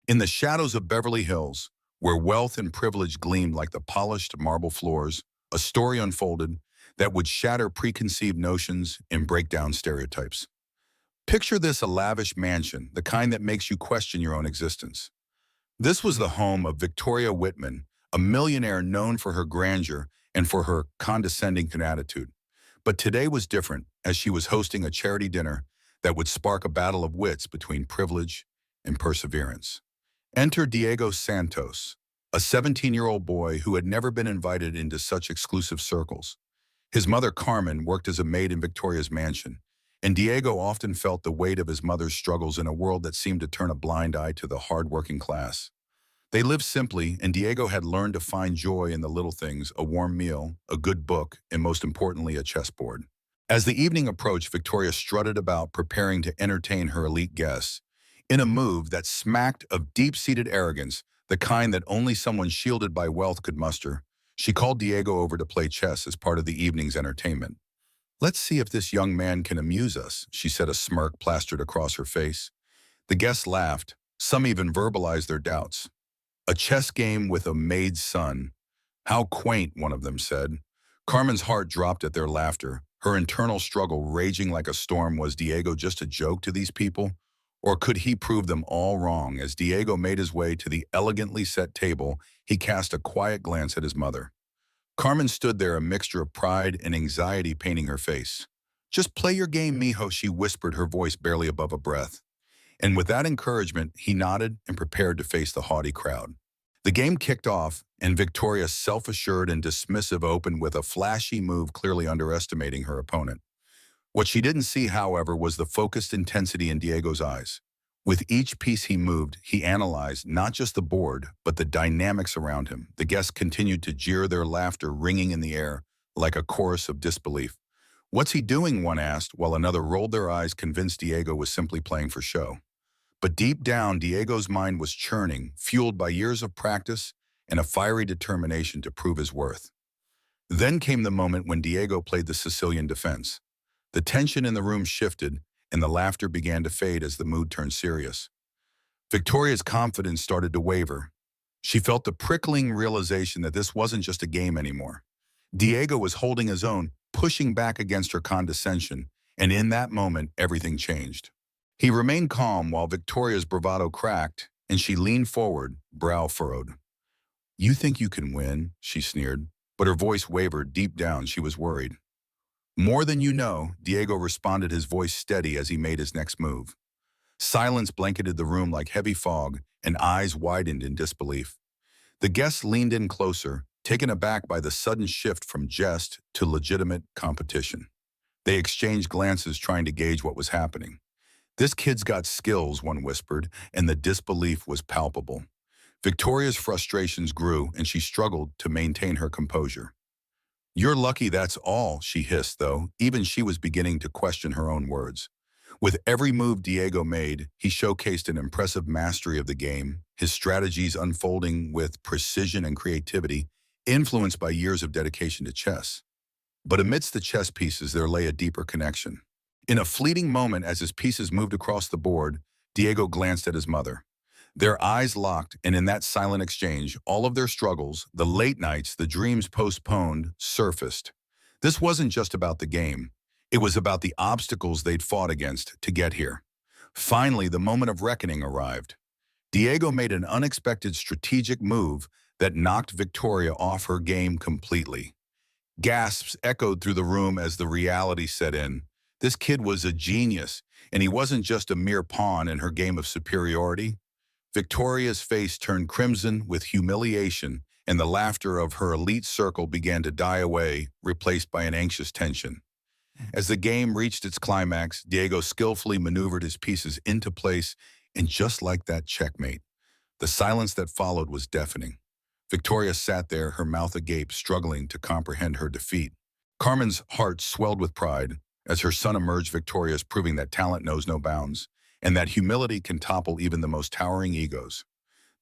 In the shadows of Beverly Hills, where wealth and privilege gleamed like the polished marble floors, a story unfolded that would shatter preconceived notions and break down stereotypes. Picture this: a lavish mansion, the kind that makes you question your own existence. This was the home of Victoria Whitman, a millionaire known for her grandeur and for her condescending attitude. But today was different, as she was hosting a charity dinner that would spark a battle of wits between privilege and perseverance. Enter Diego Santos, a 17-year-old boy who had never been invited into such exclusive circles. His mother, Carmen, worked as a maid in Victoria's mansion, and Diego often felt the weight of his mother's struggles in a world that seemed to turn a blind eye to the hard-working class. They lived simply, and Diego had learned to find joy in the little things: a warm meal, a good book, and most importantly, a chessboard. As the evening approached, Victoria strutted about, preparing to entertain her elite guests. In a move that smacked of deep-seated arrogance, the kind that only someone shielded by wealth could muster, she called Diego over to play chess as part of the evening's entertainment. "Let's see if this young man can amuse us," she said, a smirk plastered across her face. The guests laughed. Some even verbalized their doubts. "A chess game with a maid's son. How quaint," one of them said. Carmen's heart dropped at their laughter, her internal struggle raging like a storm. Was Diego just a joke to these people? Or could he prove them all wrong? As Diego made his way to the elegantly set table, he cast a quiet glance at his mother. Carmen stood there, a mixture of pride and anxiety painting her face. "Just play your game, mijo," she whispered, her voice barely above a breath. And with that encouragement, he nodded and prepared to face the haughty crowd. The game kicked off, and Victoria, self-assured and dismissive, opened with a flashy move, clearly underestimating her opponent. What she didn't see, however, was the focused intensity in Diego's eyes. With each piece he moved, he analyzed not just the board, but the dynamics around him. The guests continued to jeer, their laughter ringing in the air like a chorus of disbelief. "What's he doing?" one asked, while another rolled their eyes, convinced Diego was simply playing for show. But deep down, Diego's mind was churning, fueled by years of practice and a fiery determination to prove his worth. Then came the moment when Diego played the Sicilian defense. The tension in the room shifted, and the laughter began to fade as the mood turned serious. Victoria's confidence started to waver. She felt the prickling realization that this wasn't just a game anymore. Diego was holding his own, pushing back against her condescension, and in that moment, everything changed. He remained calm while Victoria's bravado cracked, and she leaned forward, brow furrowed. "You think you can win?" she sneered, but her voice wavered. Deep down, she was worried. "More than you know," Diego responded, his voice steady as he made his next move. Silence blanketed the room like heavy fog, and eyes widened in disbelief. The guests leaned in closer, taken aback by the sudden shift from jest to legitimate competition. They exchanged glances, trying to gauge what was happening. "This kid's got skills," one whispered, and the disbelief was palpable. Victoria's frustrations grew, and she struggled to maintain her composure. "You're lucky, that's all," she hissed, though even she was beginning to question her own words. With every move Diego made, he showcased an impressive mastery of the game, his strategies unfolding with precision and creativity, influenced by years of dedication to chess. But amidst the chess pieces, there lay a deeper connection. In a fleeting moment, as his pieces moved across the board, Diego glanced at his mother. Their eyes locked, and in that silent exchange, all of their struggles, the late nights, the dreams postponed, surfaced. This wasn't just about the game. It was about the obstacles they'd fought against to get here. Finally, the moment of reckoning arrived. Diego made an unexpected strategic move that knocked Victoria off her game completely. Gasps echoed through the room as the reality set in. This kid was a genius, and he wasn't just a mere pawn in her game of superiority. Victoria's face turned crimson with humiliation, and the laughter of her elite circle began to die away, replaced by an anxious tension. As the game reached its climax, Diego skillfully maneuvered his pieces into place, and just like that, checkmate. The silence that followed was deafening. Victoria sat there, her mouth agape, struggling to comprehend her defeat. Carmen's heart swelled with pride as her son emerged victorious, proving that talent knows no bounds, and that humility can topple even the most towering egos.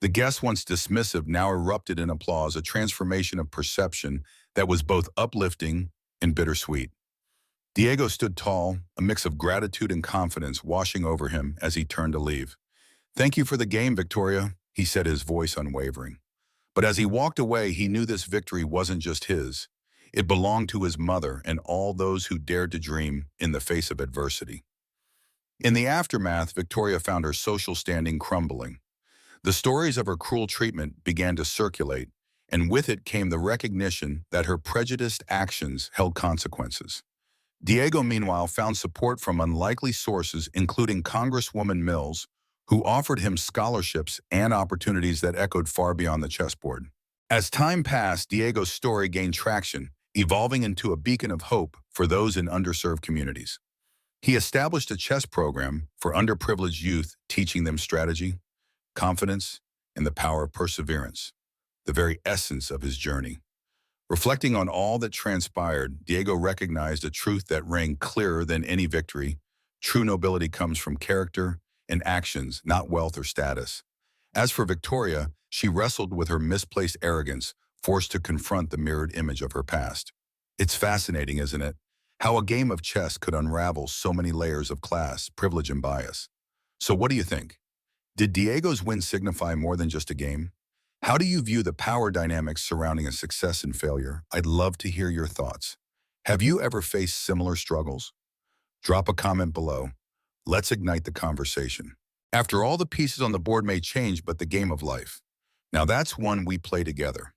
The guests, once dismissive, now erupted in applause, a transformation of perception that was both uplifting and bittersweet. Diego stood tall, a mix of gratitude and confidence washing over him as he turned to leave. Thank you for the game, Victoria, he said, his voice unwavering. But as he walked away, he knew this victory wasn't just his. It belonged to his mother and all those who dared to dream in the face of adversity. In the aftermath, Victoria found her social standing crumbling. The stories of her cruel treatment began to circulate, and with it came the recognition that her prejudiced actions held consequences. Diego, meanwhile, found support from unlikely sources, including Congresswoman Mills, who offered him scholarships and opportunities that echoed far beyond the chessboard. As time passed, Diego's story gained traction, evolving into a beacon of hope for those in underserved communities. He established a chess program for underprivileged youth, teaching them strategy, confidence, and the power of perseverance, the very essence of his journey. Reflecting on all that transpired, Diego recognized a truth that rang clearer than any victory. True nobility comes from character and actions, not wealth or status. As for Victoria, she wrestled with her misplaced arrogance, forced to confront the mirrored image of her past. It's fascinating, isn't it? How a game of chess could unravel so many layers of class, privilege, and bias. So what do you think? Did Diego's win signify more than just a game? How do you view the power dynamics surrounding a success and failure? I'd love to hear your thoughts. Have you ever faced similar struggles? Drop a comment below. Let's ignite the conversation. After all, the pieces on the board may change, but the game of life. Now that's one we play together.